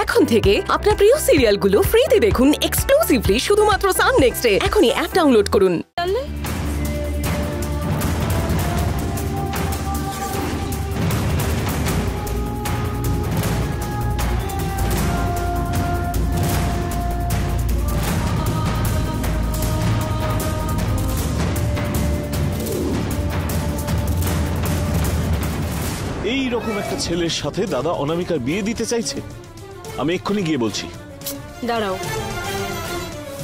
এখন থেকে আপনার প্রিয় সিরিয়ালগুলো ফ্রিতে দেখুন এক্সক্লুসিভলি শুধুমাত্র সান নেক্সটে। এখনই অ্যাপ ডাউনলোড করুন। এই রকম একটা ছেলের সাথে দাদা অনামিকার বিয়ে দিতে চাইছে? আমি এক্ষুনি গিয়ে বলছি। দাঁড়াও,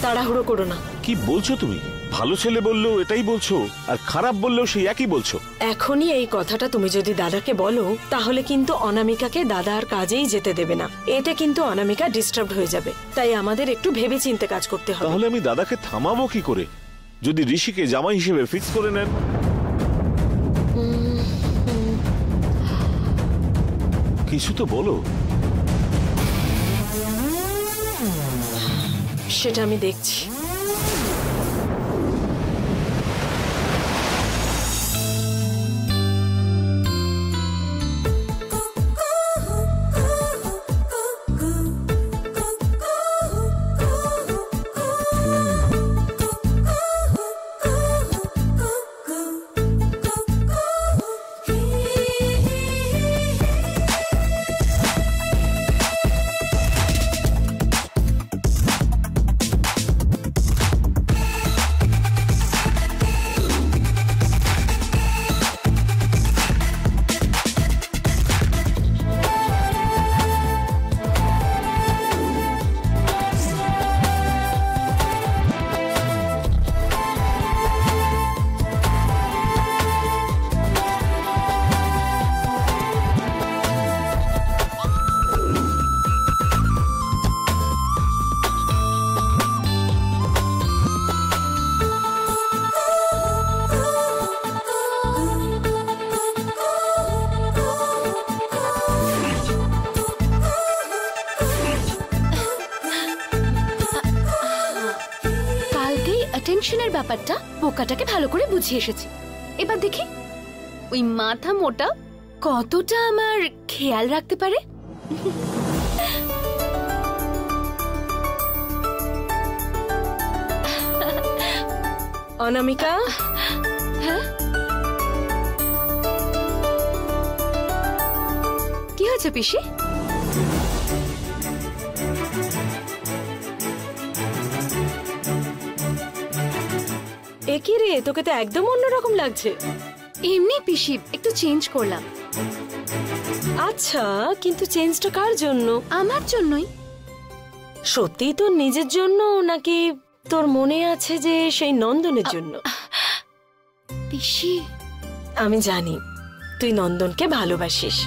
তাড়াহুড়ো করো না। কি বলছো তুমি? ভালো ছেলে বললেও এটাই বলছো, আর খারাপ বললেও সেই একই বলছো। এখনই এই কথাটা তুমি যদি দাদাকে বলো, তাহলে কিন্তু অনামিকাকে দাদা আর কাজেই যেতে দেবে না। এতে কিন্তু অনামিকা ডিস্টার্ব হয়ে যাবে। তাই আমাদের একটু ভেবে চিন্তে কাজ করতে হবে। তাহলে আমি দাদাকে থামাবো কি করে, যদি ঋষিকে জামাই হিসেবে ফিক্স করে নেন? কিছু তো বলো। সেটা আমি দেখছি। টেনশনের ব্যাপারটা পোকাটাকে ভালো করে বুঝিয়ে এসেছি। এবার দেখি ওই মাথা মোটা কতটা আমার খেয়াল রাখতে পারে। অনামিকা, হ্যাঁ কি হয়েছে পিসি? একই রে, তোকে তো একদম অন্যরকম লাগছে। এমনি পিসি, একটু চেঞ্জ করলাম। আচ্ছা, কিন্তু চেঞ্জটা কার জন্য? আমার জন্যই। সত্যি তোর নিজের জন্য নাকি তোর মনে আছে যে সেই নন্দনের জন্য? পিসি, আমি জানি তুই নন্দনকে ভালোবাসিস।